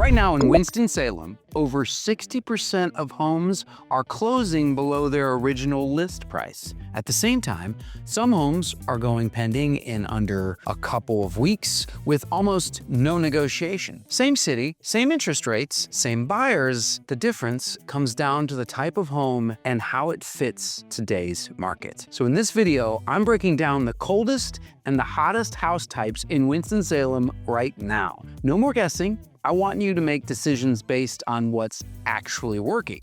Right now in Winston-Salem, over 60% of homes are closing below their original list price. At the same time, some homes are going pending in under a couple of weeks with almost no negotiation. Same city, same interest rates, same buyers. The difference comes down to the type of home and how it fits today's market. So in this video, I'm breaking down the coldest and the hottest house types in Winston-Salem right now. No more guessing. I want you to make decisions based on what's actually working.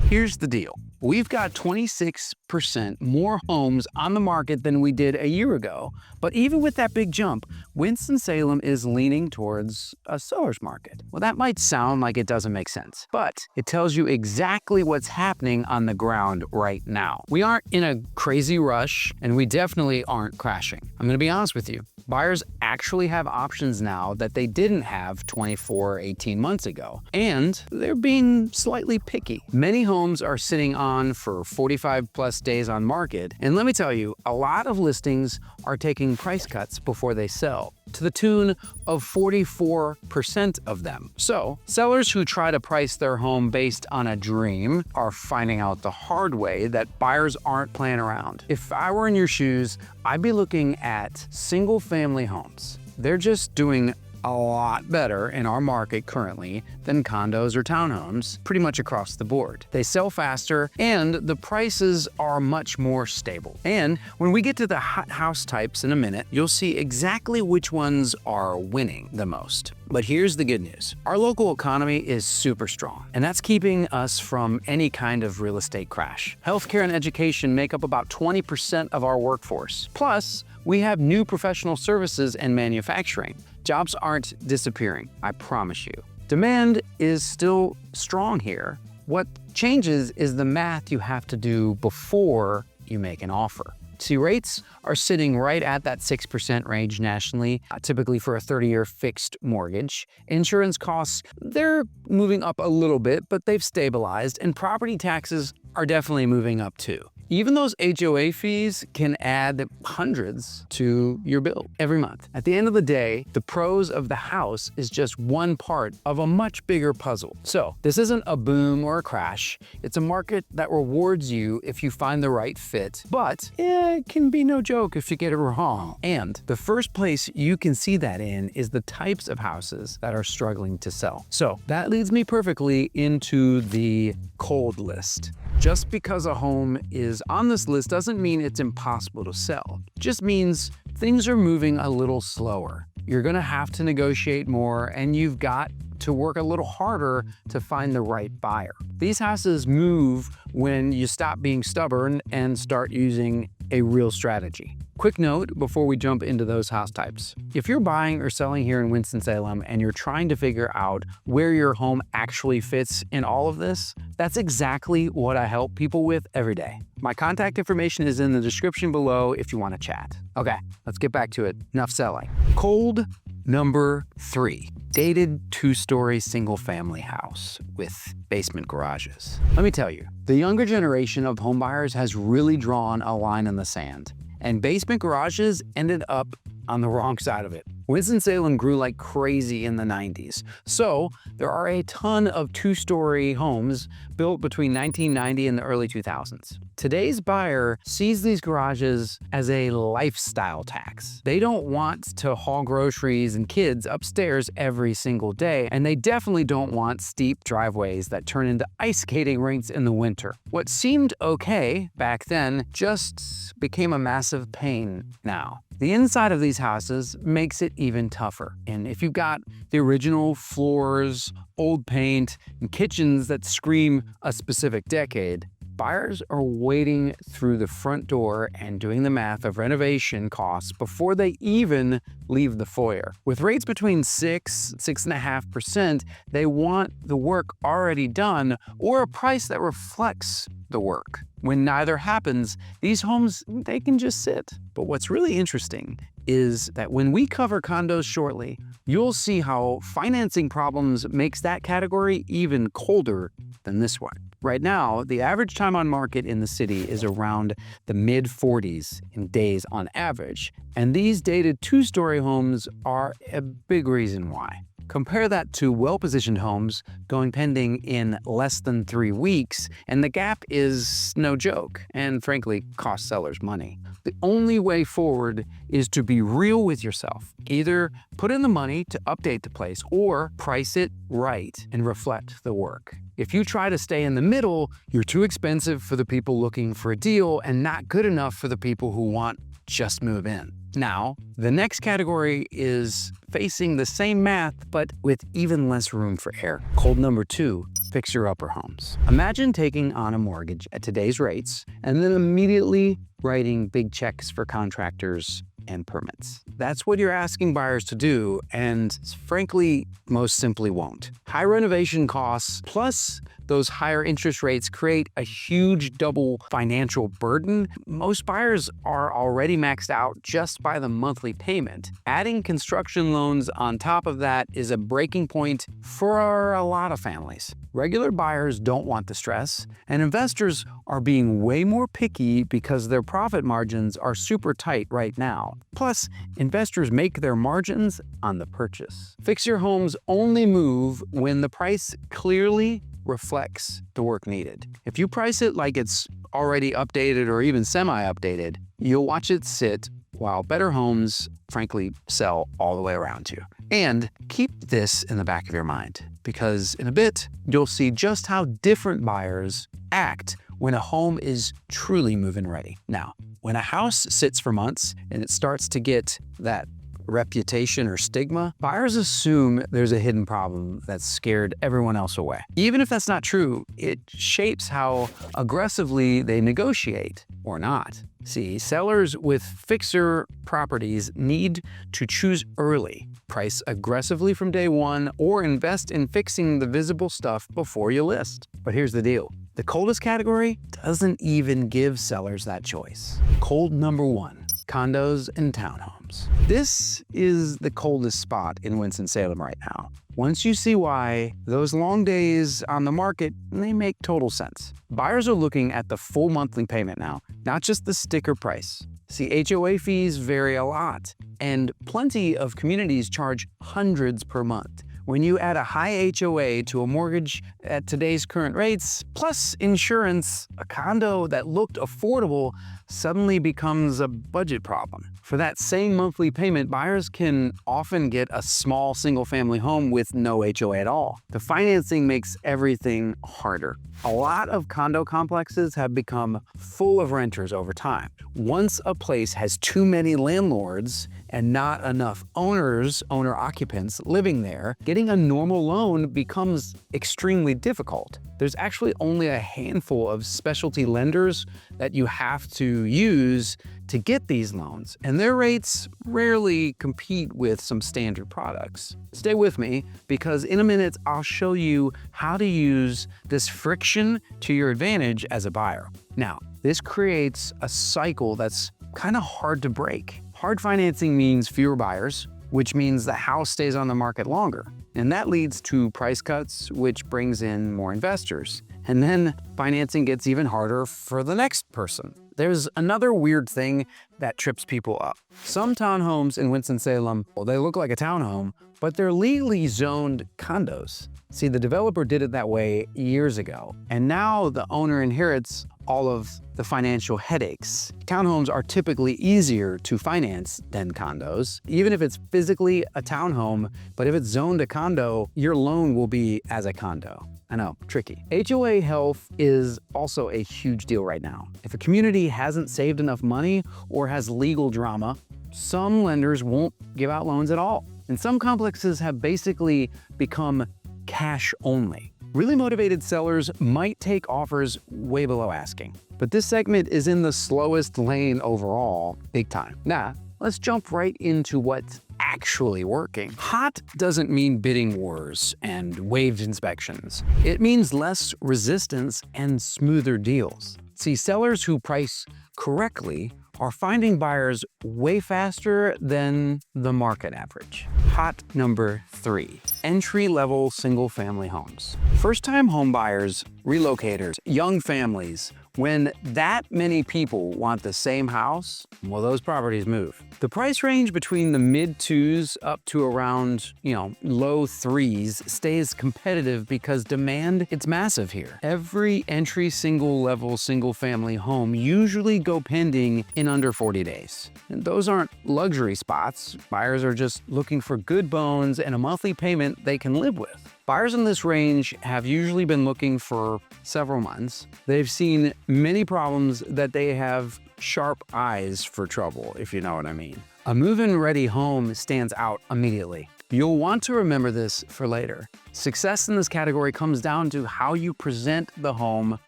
Here's the deal. We've got 26% more homes on the market than we did a year ago. But even with that big jump, Winston-Salem is leaning towards a seller's market. Well, that might sound like it doesn't make sense, but it tells you exactly what's happening on the ground right now. We aren't in a crazy rush, and we definitely aren't crashing. I'm gonna be honest with you. Buyers actually have options now that they didn't have 24 or 18 months ago, and they're being slightly picky. Many homes are sitting on for 45 plus days on market, and let me tell you, a lot of listings are taking price cuts before they sell, to the tune of 44% of them. So, sellers who try to price their home based on a dream are finding out the hard way that buyers aren't playing around. If I were in your shoes, I'd be looking at single-family homes. They're just doing a lot better in our market currently than condos or townhomes, pretty much across the board. They sell faster and the prices are much more stable. And when we get to the hot house types in a minute, you'll see exactly which ones are winning the most. But here's the good news. Our local economy is super strong, and that's keeping us from any kind of real estate crash. Healthcare and education make up about 20% of our workforce. Plus, we have new professional services and manufacturing. Jobs aren't disappearing, I promise you. Demand is still strong here. What changes is the math you have to do before you make an offer. See, rates are sitting right at that 6% range nationally, typically for a 30-year fixed mortgage. Insurance costs, they're moving up a little bit, but they've stabilized, and property taxes are definitely moving up too. Even those HOA fees can add hundreds to your bill every month. At the end of the day, the pros of the house is just one part of a much bigger puzzle. So this isn't a boom or a crash. It's a market that rewards you if you find the right fit, but it can be no joke if you get it wrong. And the first place you can see that in is the types of houses that are struggling to sell. So that leads me perfectly into the cold list. Just because a home is on this list doesn't mean it's impossible to sell. It just means things are moving a little slower. You're gonna have to negotiate more, and you've got to work a little harder to find the right buyer. These houses move when you stop being stubborn and start using a real strategy. Quick note before we jump into those house types. If you're buying or selling here in Winston-Salem and you're trying to figure out where your home actually fits in all of this, that's exactly what I help people with every day. My contact information is in the description below if you want to chat. Okay, let's get back to it. Enough selling. Cold number 3. Dated 2-story single-family house with basement garages. Let me tell you, the younger generation of homebuyers has really drawn a line in the sand, and basement garages ended up on the wrong side of it. Winston-Salem grew like crazy in the 90s, so there are a ton of 2-story homes built between 1990 and the early 2000s. Today's buyer sees these garages as a lifestyle tax. They don't want to haul groceries and kids upstairs every single day, and they definitely don't want steep driveways that turn into ice skating rinks in the winter. What seemed okay back then just became a massive pain now. The inside of these houses makes it even tougher. And if you've got the original floors, old paint, and kitchens that scream a specific decade, buyers are wading through the front door and doing the math of renovation costs before they even leave the foyer. With rates between 6.5%, they want the work already done or a price that reflects the work. When neither happens, these homes, they can just sit. But what's really interesting is that when we cover condos shortly, you'll see how financing problems makes that category even colder than this one. Right now, the average time on market in the city is around the mid-40s in days on average, and these dated 2-story homes are a big reason why. Compare that to well-positioned homes going pending in less than 3 weeks, and the gap is no joke, and frankly, costs sellers money. The only way forward is to be real with yourself. Either put in the money to update the place or price it right and reflect the work. If you try to stay in the middle, you're too expensive for the people looking for a deal and not good enough for the people who want just move in. Now, the next category is facing the same math, but with even less room for error. Cold number 2, fixer-upper homes. Imagine taking on a mortgage at today's rates and then immediately writing big checks for contractors and permits. That's what you're asking buyers to do, and frankly, most simply won't. High renovation costs plus those higher interest rates create a huge double financial burden. Most buyers are already maxed out just by the monthly payment. Adding construction loans on top of that is a breaking point for a lot of families. Regular buyers don't want the stress, and investors are being way more picky because their profit margins are super tight right now. Plus, investors make their margins on the purchase. Fix-your homes only move when the price clearly reflects the work needed. If you price it like it's already updated or even semi-updated, you'll watch it sit while better homes, frankly, sell all the way around you. And keep this in the back of your mind, because in a bit, you'll see just how different buyers act when a home is truly move-in ready. Now, when a house sits for months and it starts to get that reputation or stigma, buyers assume there's a hidden problem that's scared everyone else away. Even if that's not true, it shapes how aggressively they negotiate or not. See, sellers with fixer properties need to choose early, price aggressively from day one, or invest in fixing the visible stuff before you list. But here's the deal. The coldest category doesn't even give sellers that choice. Cold number 1, condos and townhomes. This is the coldest spot in Winston-Salem right now. Once you see why, those long days on the market, they make total sense. Buyers are looking at the full monthly payment now, not just the sticker price. See, HOA fees vary a lot, and plenty of communities charge hundreds per month. When you add a high HOA to a mortgage at today's current rates, plus insurance, a condo that looked affordable suddenly becomes a budget problem. For that same monthly payment, buyers can often get a small single-family home with no HOA at all. The financing makes everything harder. A lot of condo complexes have become full of renters over time. Once a place has too many landlords and not enough owner-occupants living there, getting a normal loan becomes extremely difficult. There's actually only a handful of specialty lenders that you have to use to get these loans, and their rates rarely compete with some standard products. Stay with me, because in a minute I'll show you how to use this friction to your advantage as a buyer. Now, this creates a cycle that's kind of hard to break. Hard financing means fewer buyers, which means the house stays on the market longer. And that leads to price cuts, which brings in more investors. And then financing gets even harder for the next person. There's another weird thing that trips people up. Some townhomes in Winston-Salem, well, they look like a townhome, but they're legally zoned condos. See, the developer did it that way years ago, and now the owner inherits all of the financial headaches. Townhomes are typically easier to finance than condos, even if it's physically a townhome, but if it's zoned a condo, your loan will be as a condo. I know, tricky. HOA health is also a huge deal right now. If a community hasn't saved enough money or has legal drama, some lenders won't give out loans at all. And some complexes have basically become cash only. Really motivated sellers might take offers way below asking. But this segment is in the slowest lane overall, big time. Now, let's jump right into what's actually working. Hot doesn't mean bidding wars and waived inspections. It means less resistance and smoother deals. See, sellers who price correctly are finding buyers way faster than the market average. Hot number 3, entry-level single-family homes. First-time home buyers, relocators, young families When that many people want the same house, well, those properties move. The price range between the mid-2s up to around, low 3s stays competitive because demand, it's massive here. Every entry single-level, single-family home usually go pending in under 40 days. And those aren't luxury spots. Buyers are just looking for good bones and a monthly payment they can live with. Buyers in this range have usually been looking for several months. They've seen many problems that they have sharp eyes for trouble, if you know what I mean. A move-in ready home stands out immediately. You'll want to remember this for later. Success in this category comes down to how you present the home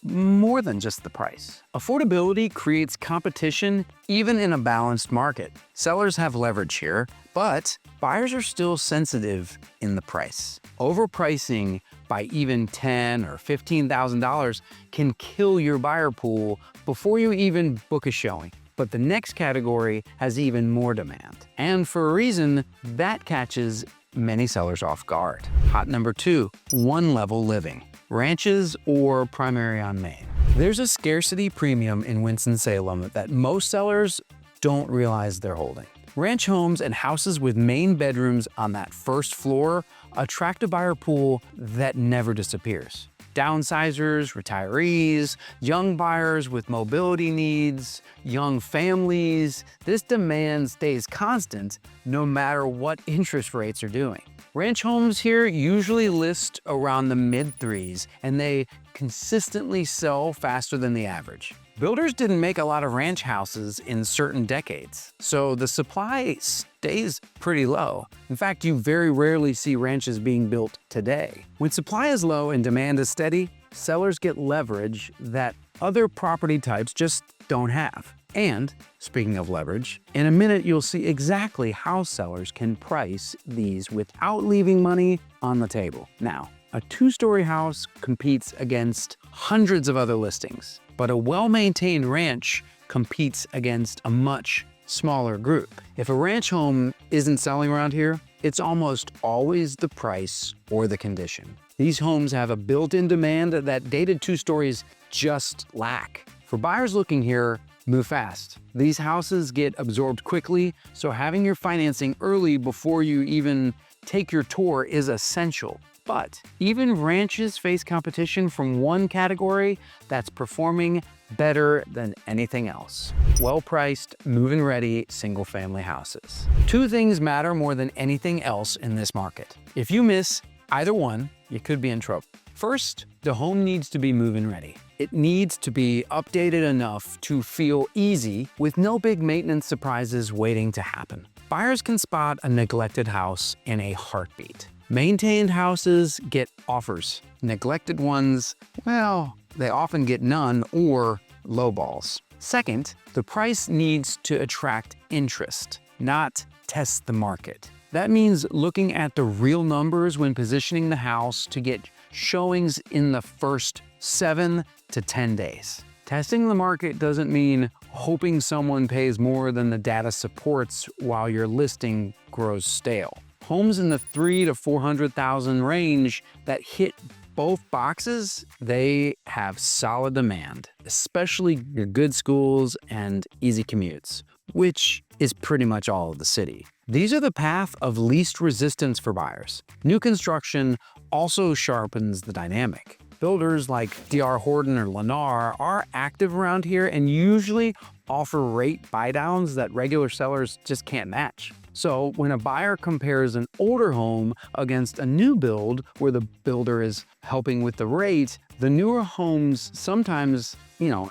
more than just the price. Affordability creates competition even in a balanced market. Sellers have leverage here, but buyers are still sensitive in the price. Overpricing by even $10,000 or $15,000 can kill your buyer pool before you even book a showing. But the next category has even more demand. And for a reason, that catches many sellers off guard. Hot number 2, one-level living. Ranches or primary on Main. There's a scarcity premium in Winston-Salem that most sellers don't realize they're holding. Ranch homes and houses with main bedrooms on that first floor attract a buyer pool that never disappears. Downsizers, retirees, young buyers with mobility needs, young families, this demand stays constant no matter what interest rates are doing. Ranch homes here usually list around the mid-3s and they consistently sell faster than the average. Builders didn't make a lot of ranch houses in certain decades, so the supply stays pretty low. In fact, you very rarely see ranches being built today. When supply is low and demand is steady, sellers get leverage that other property types just don't have. And, speaking of leverage, in a minute you'll see exactly how sellers can price these without leaving money on the table. Now, a 2-story house competes against hundreds of other listings, but a well-maintained ranch competes against a much smaller group. If a ranch home isn't selling around here, it's almost always the price or the condition. These homes have a built-in demand that dated 2 stories just lack. For buyers looking here, move fast. These houses get absorbed quickly, so having your financing early before you even take your tour is essential. But even ranches face competition from one category that's performing better than anything else. Well-priced, move-in ready, single-family houses. 2 things matter more than anything else in this market. If you miss either one, you could be in trouble. First, the home needs to be move-in ready. It needs to be updated enough to feel easy with no big maintenance surprises waiting to happen. Buyers can spot a neglected house in a heartbeat. Maintained houses get offers. Neglected ones, well, they often get none or lowballs. Second, the price needs to attract interest, not test the market. That means looking at the real numbers when positioning the house to get showings in the first 7 to 10 days. Testing the market doesn't mean hoping someone pays more than the data supports while your listing grows stale. Homes in the $300,000 to $400,000 range that hit both boxes, they have solid demand, especially your good schools and easy commutes, which is pretty much all of the city. These are the path of least resistance for buyers. New construction also sharpens the dynamic. Builders like D.R. Horton or Lennar are active around here and usually offer rate buydowns that regular sellers just can't match. So when a buyer compares an older home against a new build where the builder is helping with the rate, the newer homes sometimes,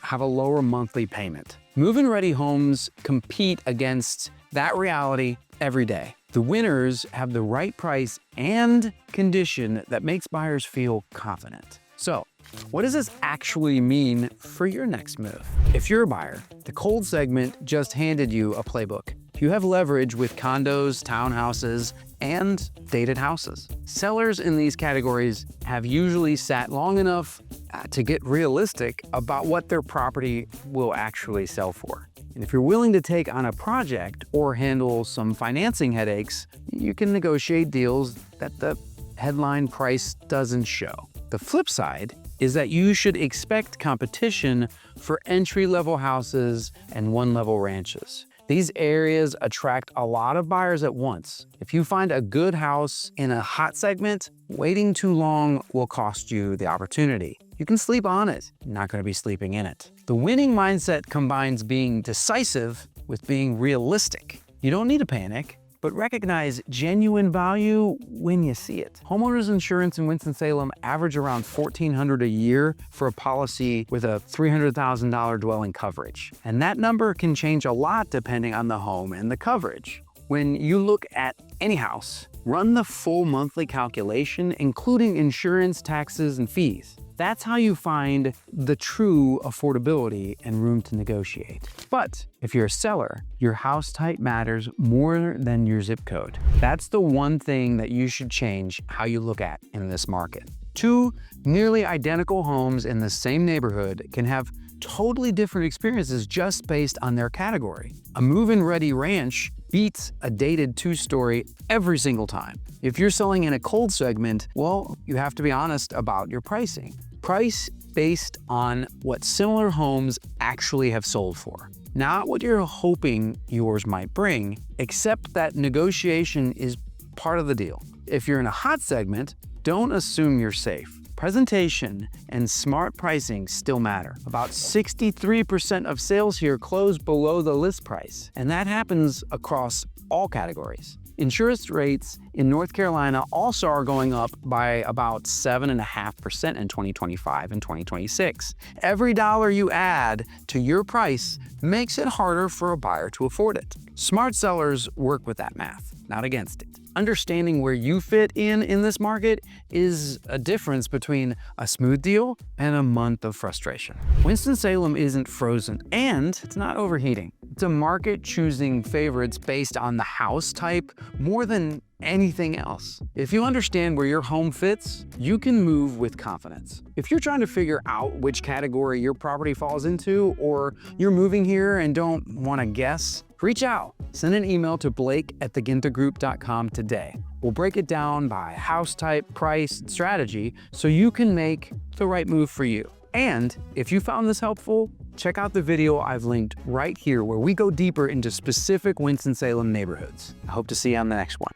have a lower monthly payment. Move-in ready homes compete against that reality every day. The winners have the right price and condition that makes buyers feel confident. So, what does this actually mean for your next move? If you're a buyer, the cold segment just handed you a playbook. You have leverage with condos, townhouses, and dated houses. Sellers in these categories have usually sat long enough to get realistic about what their property will actually sell for. And if you're willing to take on a project or handle some financing headaches, you can negotiate deals that the headline price doesn't show. The flip side is that you should expect competition for entry-level houses and one-level ranches. These areas attract a lot of buyers at once. If you find a good house in a hot segment, waiting too long will cost you the opportunity. You can sleep on it, you're not going to be sleeping in it. The winning mindset combines being decisive with being realistic. You don't need to panic, but recognize genuine value when you see it. Homeowners insurance in Winston-Salem average around $1,400 a year for a policy with a $300,000 dwelling coverage. And that number can change a lot depending on the home and the coverage. When you look at any house, run the full monthly calculation, including insurance, taxes, and fees. That's how you find the true affordability and room to negotiate. But if you're a seller, your house type matters more than your zip code. That's the one thing that you should change how you look at in this market. Two nearly identical homes in the same neighborhood can have totally different experiences just based on their category. A move-in ready ranch beats a dated two-story every single time. If you're selling in a cold segment, well, you have to be honest about your pricing. Price based on what similar homes actually have sold for, not what you're hoping yours might bring, except that negotiation is part of the deal. If you're in a hot segment, don't assume you're safe. Presentation and smart pricing still matter. About 63% of sales here close below the list price, and that happens across all categories. Insurance rates in North Carolina also are going up by about 7.5% in 2025 and 2026. Every dollar you add to your price makes it harder for a buyer to afford it. Smart sellers work with that math, not against it. Understanding where you fit in this market is a difference between a smooth deal and a month of frustration. Winston-Salem isn't frozen and it's not overheating. It's a market choosing favorites based on the house type more than anything else. If you understand where your home fits, you can move with confidence. If you're trying to figure out which category your property falls into, or you're moving here and don't want to guess, reach out. Send an email to blake@theginthergroup.com today. We'll break it down by house type, price, and strategy so you can make the right move for you. And if you found this helpful, check out the video I've linked right here where we go deeper into specific Winston-Salem neighborhoods. I hope to see you on the next one.